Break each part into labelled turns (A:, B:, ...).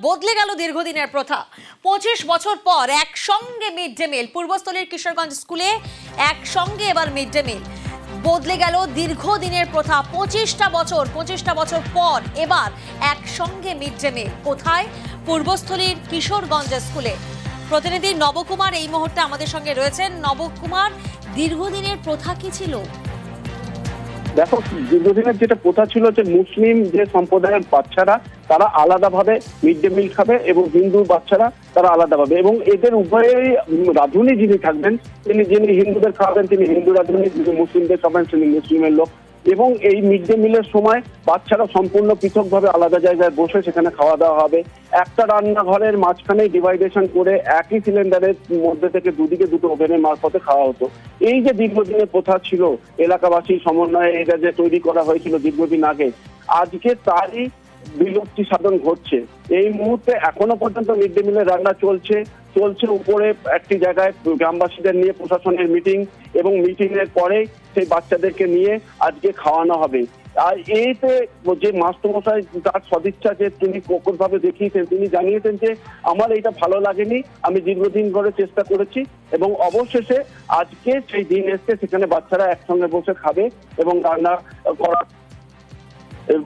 A: বদলে গেল দীর্ঘদিনের প্রথা। 25 বছর পর একসঙ্গে মিড ডে মিল। পূর্বস্থলীর কিশোরগঞ্জ স্কুলে একসঙ্গে এবার মিড ডে মিল। বদলে গেল দীর্ঘদিনের প্রথা। 25টা বছর পর এবার একসঙ্গে মিড ডে মিল। কোথায়? পূর্বস্থলীর কিশোরগঞ্জ স্কুলে। প্রতিনিধি নবকুমার এই মুহূর্তে আমাদের সঙ্গে রয়েছেন। নবকুমার, দীর্ঘদিনের প্রথা কি ছিল?
B: দেখো, দীর্ঘদিনের যেটা প্রথা ছিল যে মুসলিম যে সম্প্রদায়ের বাচ্চারা তারা আলাদাভাবে মিড ডে মিল খাবে এবং হিন্দু বাচ্চারা তারা আলাদাভাবে, এবং এদের উভয়েই রাঁধুনি যিনি থাকবেন যিনি হিন্দুদের খাওয়াবেন তিনি হিন্দু রাঁধুনি, যিনি মুসলিমদের খাবেন তিনি মুসলিমের লোক। এবং এই মিড ডে মিলের সময় বাচ্চারা সম্পূর্ণ পৃথকভাবে আলাদা জায়গায় বসে সেখানে খাওয়া দাওয়া হবে। একটা রান্নাঘরের মাঝখানে ডিভাইডেশন করে একই সিলিন্ডারের মধ্যে থেকে দুদিকে দুটো ওভেনের মারফতে খাওয়া হতো। এই যে দীর্ঘদিনের প্রথা ছিল, এলাকাবাসীর সমন্বয়ে এটা যে তৈরি করা হয়েছিল দীর্ঘদিন আগে, আজকে তারই বিলুপ্তি সাধন ঘটছে। এই মুহূর্তে এখনো পর্যন্ত মিড ডে মিলের রান্না চলছে। উপরে একটি জায়গায় গ্রামবাসীদের নিয়ে প্রশাসনের মিটিং, এবং মিটিং এর পরে সেই বাচ্চাদেরকে নিয়ে আজকে খাওয়ানো হবে। আর এইতে যে মাস্টারমশাই তার সদিচ্ছা যে তিনি প্রকটভাবে দেখিয়েছেন, তিনি জানিয়েছেন যে আমার এটা ভালো লাগেনি, আমি দীর্ঘদিন ধরে চেষ্টা করেছি, এবং অবশেষে আজকে সেই দিন এসছে সেখানে বাচ্চারা একসঙ্গে বসে খাবে এবং রান্না করা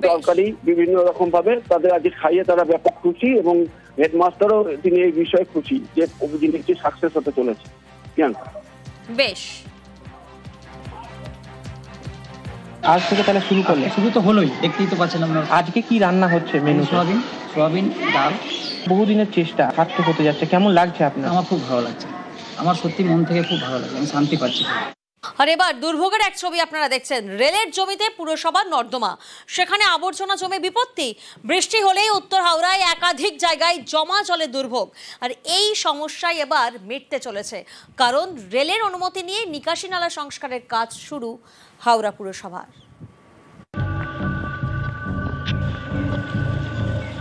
B: তরকারি বিভিন্ন রকম ভাবে তাদের আজকে খাইয়ে তারা ব্যাপক খুশি, এবং হেডমাস্টারও তিনি এই বিষয়ে খুশি যে জিনিসটি সাকসেস হতে চলেছে।
C: বেশ, আজ থেকে তাহলে শুরু করলে?
D: শুরু তো হলোই, দেখতেই তো পাচ্ছেন আমরা।
C: আজকে কি রান্না হচ্ছে? মেনু
D: সোয়াবিন ডাল।
C: বহুদিনের চেষ্টা সার্থক হতে যাচ্ছে, কেমন লাগছে আপনার?
D: আমার খুব ভালো লাগছে, আমার সত্যি মন থেকে খুব ভালো লাগছে, আমি শান্তি পাচ্ছি।
A: আর এবার দুর্ভোগের এক ছবি আপনারা দেখছেন। রেলের জমিতে পুরসভার নর্দমা, সেখানে আবর্জনা জমে বিপত্তি। বৃষ্টি হলেই উত্তর হাওড়ায় একাধিক জায়গায় জমা জলের দুর্ভোগ। আর এই সমস্যায় এবার মিটতে চলেছে, কারণ রেলের অনুমতি নিয়ে নিকাশি নালা সংস্কারের কাজ শুরু হাওড়া পুরসভার।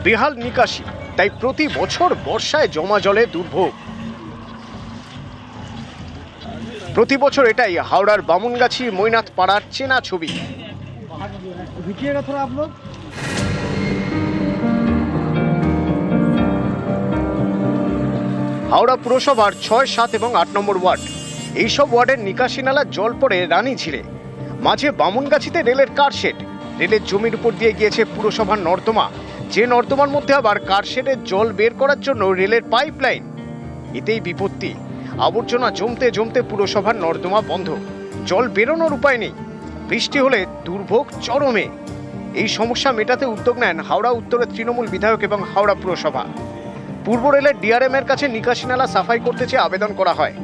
E: বেহাল নিকাশি, তাই প্রতি বছর বর্ষায় জমা জলে দুর্ভোগ। প্রতি বছর এটাই হাওড়ার বামুনগাছি মৈনাথ পাড়ার চেনা ছবি। হাওড়া পুরসভার 6, 7 এবং 8 নম্বর ওয়ার্ড, এইসব ওয়ার্ডের নিকাশি নালার জল পড়ে রানী ঝিলে। মাঝে বামুনগাছিতে রেলের কারশেড, রেলের জমির উপর দিয়ে গিয়েছে পুরসভার নর্দমা, যে নর্দমার মধ্যে আবার কারশেডের জল বের করার জন্য রেলের পাইপলাইন। এতেই বিপত্তি, আবর্জনা জমতে জমতে পুরসভার নর্দমা বন্ধ, জল বেরোনোর উপায় নেই। বৃষ্টি হলে দুর্ভোগ চরমে। এই সমস্যা মেটাতে উদ্যোগ নেন হাওড়া উত্তরের তৃণমূল বিধায়ক এবং হাওড়া পুরসভা। পূর্ব রেলের ডিআরএম এর কাছে নিকাশি নালা সাফাই করতে চেয়ে আবেদন করা হয়।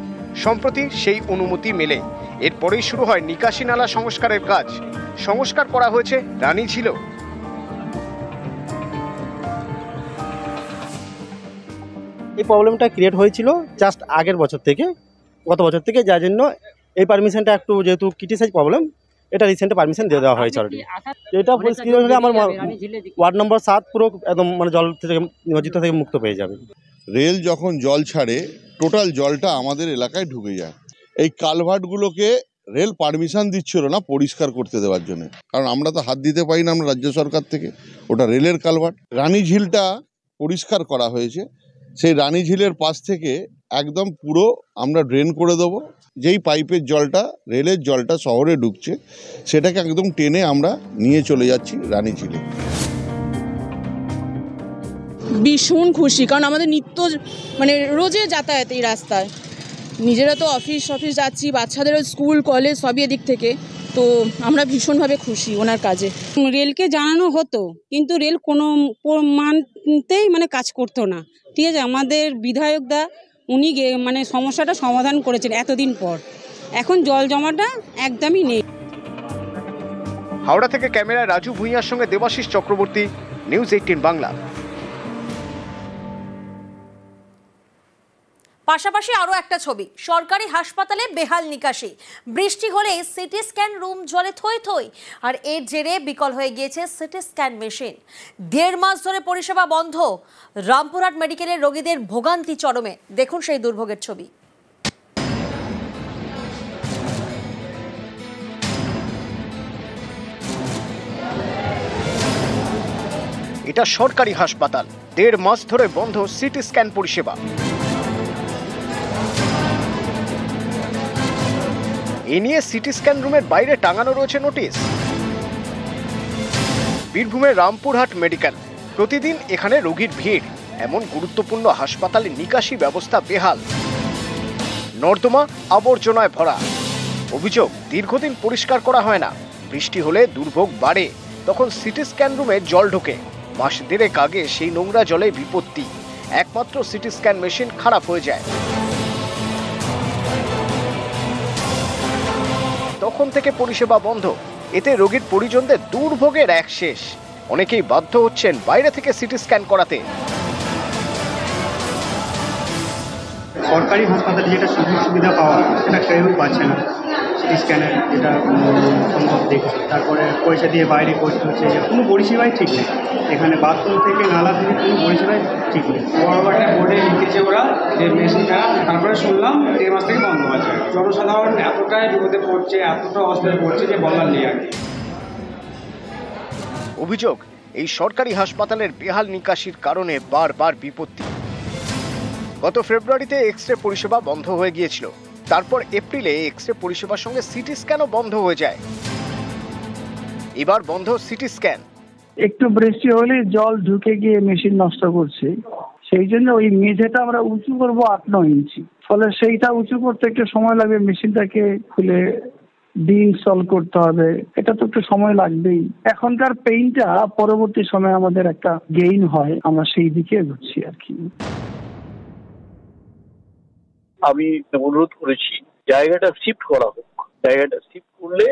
E: সম্প্রতি সেই অনুমতি মেলে, এরপরেই শুরু হয় নিকাশি নালা সংস্কারের কাজ। সংস্কার করা হয়েছে রানী ঝিল।
F: এই প্রবলেমটা ক্রিয়েট হয়েছিল জাস্ট আগের বছর থেকে, গত বছর থেকে, যার জন্য এই পারমিশনটা একটু যেহেতু ক্রিটিসাইজ প্রবলেম, এটা রিসেন্টে পারমিশন দিয়ে দেওয়া হয়েছে অলরেডি। এটা পরিস্থিতি হলে আমার ওয়ার্ড নম্বর 7 পুরো একদম মানে জল থেকে নিমজ্জিত থেকে মুক্ত পেয়ে যাবে।
G: রেল যখন জল ছাড়ে টোটাল জলটা আমাদের এলাকায় ঢুকে যায়। এই কালভার্টগুলোকে রেল পারমিশন দিচ্ছিল না পরিষ্কার করতে দেওয়ার জন্য, কারণ আমরা তো হাত দিতে পারি না আমরা রাজ্য সরকার থেকে, ওটা রেলের কালভার্ট। রানী ঝিলটা পরিষ্কার করা হয়েছে, সেই রানী ঝিলের পাশ থেকে একদম পুরো আমরা ড্রেন করে দেবো। যেই পাইপের জলটা রেলের জলটা শহরে ঢুকছে সেটাকে একদম টেনে আমরা নিয়ে চলে যাচ্ছি রানী ঝিলে।
H: ভীষণ খুশি, কারণ আমাদের নিত্য মানে রোজে যাতায়াত এই রাস্তায়, নিজেরা তো অফিস যাচ্ছি, বাচ্চাদেরও স্কুল কলেজ সবই এদিক থেকে, তো আমরা ভীষণভাবে খুশি ওনার কাজে।
I: রেলকে জানানো হতো, কিন্তু রেল কোনো মানতেই মানে কাজ করতো না। ঠিক আছে, আমাদের বিধায়কদা উনি মানে সমস্যাটা সমাধান করেছেন এতদিন পর, এখন জল জমাটা একদমই নেই।
E: হাওড়া থেকে ক্যামেরায় রাজু ভূঁইয়ার সঙ্গে দেবাশিস চক্রবর্তী, নিউজ 18 বাংলা।
A: পাশাপাশি আরো একটা ছবি, সরকারি হাসপাতালে বেহাল নিকাশি। বৃষ্টি হলে সিটি স্ক্যান রুম জলে থই থই, আর এর জেরে বিকল হয়ে গিয়েছে সিটি স্ক্যান মেশিন। 1.5 মাস ধরে পরিষেবা বন্ধ। রামপুরহাট মেডিকেলের রোগীদের ভোগান্তি চরমে। দেখুন সেই দুর্ভোগের ছবি।
E: এটা সরকারি হাসপাতাল, 1.5 মাস ধরে বন্ধ সিটি স্ক্যান পরিষেবা। এ নিয়ে সিটি স্ক্যান রুমের বাইরে টাঙানো রয়েছে নোটিশ। বীরভূমের রামপুরহাট মেডিকেল, প্রতিদিন এখানে রোগীর ভিড়, এমন গুরুত্বপূর্ণ হাসপাতালে নিকাশি ব্যবস্থা বেহাল, নর্দমা আবর্জনায় ভরা। অভিযোগ, দীর্ঘদিন পরিষ্কার করা হয় না, বৃষ্টি হলে দুর্ভোগ বাড়ে, তখন সিটি স্ক্যান রুমে জল ঢোকে। মাস দেড়েক আগে সেই নোংরা জলে বিপত্তি, একমাত্র সিটি স্ক্যান মেশিন খারাপ হয়ে যায়। তখন থেকে পরিষেবা বন্ধ, এতে রোগীর পরিজনদের দুর্ভোগের এক শেষ। অনেকেই বাধ্য হচ্ছেন বাইরে থেকে সিটি স্ক্যান করাতে।
J: সরকারি হাসপাতালে যেটা সুযোগ সুবিধা পাওয়া সেটা কেউ পাচ্ছে না। সিটি স্ক্যানের যেটা সম্ভব দেখছি, তারপরে পয়সা দিয়ে বাইরে করতে হচ্ছে, কোনো পরিষেবাই ঠিক নেই। এখানে বাথরুম থেকে নালা থেকে কোনো পরিষেবাই ঠিক নেই।
K: গভর্নমেন্টের বোর্ডে লিখেছে ওরা যে মেশিনটা, তারপরে শুনলাম 1 মাস থেকে বন্ধ আছে। জনসাধারণ এতটাই বিপদে পড়ছে, এতটা অবস্থায় পড়ছে যে বলার নেই আর কি।
E: অভিযোগ, এই সরকারি হাসপাতালের বেহাল নিকাশির কারণে বারবার বিপত্তি। গত ফেব্রুয়ারিতে এক্স-রে পরিষেবা বন্ধ হয়ে গিয়েছিল, তারপর এপ্রিলে এক্স-রে পরিষেবার সঙ্গে সিটি স্ক্যানও বন্ধ হয়ে যায়। এবার বন্ধ সিটি স্ক্যান।
L: একটু বৃষ্টি হলে জল ঢুকে গিয়ে মেশিন নষ্ট করছে, সেই জন্য ওই মেঝেটা আমরা উঁচু করবো 8-9 ইঞ্চি, ফলে সেইটা উঁচু করতে একটু সময় লাগবে। মেশিনটাকে খুলে ইনস্টল করতে হবে, এটা তো একটু সময় লাগবেই। এখনকার পেইনটা পরবর্তী সময়ে আমাদের একটা গেইন হয়, আমরা সেই দিকে এগোচ্ছি আর কি।
M: আমি অনুরোধ করেছি জায়গাটা শিফট করা হোক, জায়গাটা শিফট করলে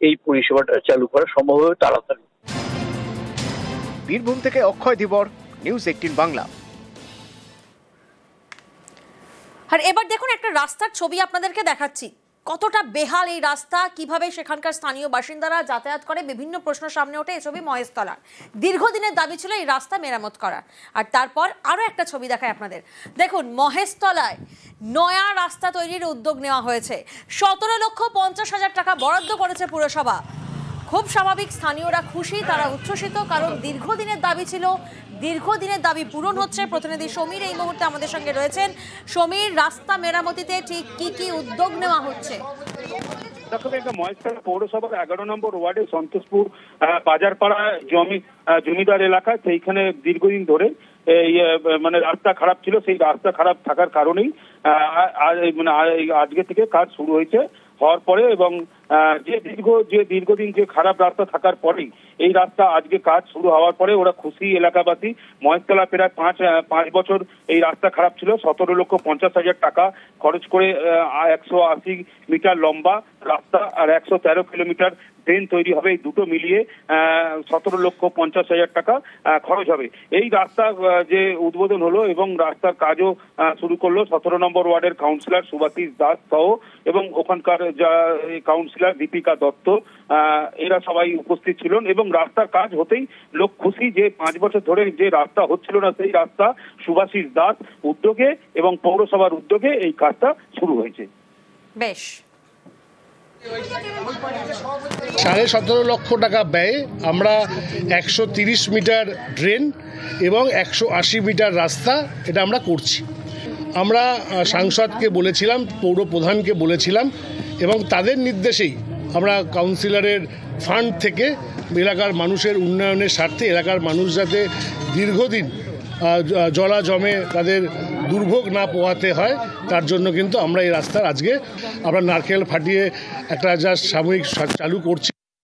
M: এই পরিষেবাটা চালু করা সম্ভব হবে তাড়াতাড়ি।
E: বীরভূম থেকে অক্ষয় ধীবর, নিউজ 18 বাংলা।
A: আর এবার দেখুন একটা রাস্তার ছবি আপনাদেরকে দেখাচ্ছি, কতটা বেহাল এই রাস্তা, কিভাবে সেখানকার স্থানীয় বাসিন্দারা যাতায়াত করে। বিভিন্ন প্রশ্ন সামনে ওঠে। এই ছবি মহেশতলার, দীর্ঘদিনের দাবি ছিল এই রাস্তা মেরামত করার। আর তারপর আরো একটা ছবি দেখায় আপনাদের, দেখুন মহেশতলায় নয়া রাস্তা তৈরির উদ্যোগ নেওয়া হয়েছে। 17,50,000 টাকা বরাদ্দ করেছে পুরসভা। খুব স্বাভাবিক, স্থানীয়রা খুশি, তারা উচ্ছ্বসিত, কারণ দীর্ঘদিনের দাবি ছিল, দীর্ঘদিনের দাবি পূরণ হচ্ছে। প্রতিনিধি সমীর এই মুহূর্তে আমাদের সঙ্গে রয়েছেন। সমীর, রাস্তা মেরামতিতে ঠিক কি কি উদ্যোগ নেওয়া হচ্ছে?
B: মহেশতলা পৌরসভার 11 নম্বর ওয়ার্ডে সন্তোষপুর বাজারপাড়া জমিদার এলাকা, সেইখানে দীর্ঘদিন ধরে মানে রাস্তা খারাপ ছিল। সেই রাস্তা খারাপ থাকার কারণেই আজকে থেকে কাজ শুরু হয়েছে। হওয়ার পরে এবং দীর্ঘদিন যে খারাপ রাস্তা থাকার পরেই এই রাস্তা আজকে কাজ শুরু হওয়ার পরে ওরা খুশি এলাকাবাসী। মহেশতলা প্রায় 5 বছর এই রাস্তা খারাপ ছিল। 17,50,000 টাকা খরচ করে 180 মিটার লম্বা রাস্তা আর 113 কিলোমিটার ট্রেন তৈরি হবে। এই দুটো মিলিয়ে 17,50,000 টাকা খরচ হবে। এই রাস্তা যে উদ্বোধন হলো এবং রাস্তার কাজও শুরু করলো 17 নম্বর ওয়ার্ডের কাউন্সিলর সুভাষিস দাস সহ এবং ওখানকার কাউন্সিলর দীপিকা দত্ত, এরা সবাই উপস্থিত ছিলেন। এবং রাস্তার কাজ হতেই লোক খুশি যে 5 বছর ধরে যে রাস্তা হচ্ছিল না, সেই রাস্তা সুভাষিস দাস উদ্যোগে এবং পৌরসভার উদ্যোগে এই কাজটা শুরু হয়েছে।
A: বেশ,
N: 17.5 লক্ষ টাকা ব্যয়ে আমরা 130 মিটার ড্রেন এবং 180 মিটার রাস্তা এটা আমরা করছি। আমরা সাংসদকে বলেছিলাম, পৌর প্রধানকে বলেছিলাম এবং তাদের নির্দেশেই আমরা কাউন্সিলরের ফান্ড থেকে এলাকার মানুষের উন্নয়নের স্বার্থে, এলাকার মানুষ যাতে দীর্ঘদিন জলা জমে তাদের দুর্ভোগ না পোহাতে হয়, তার জন্য কিন্তু আমরা এই রাস্তার আজকে আমরা নারকেল ফাটিয়ে একটা যা সাময়িক চালু করছি।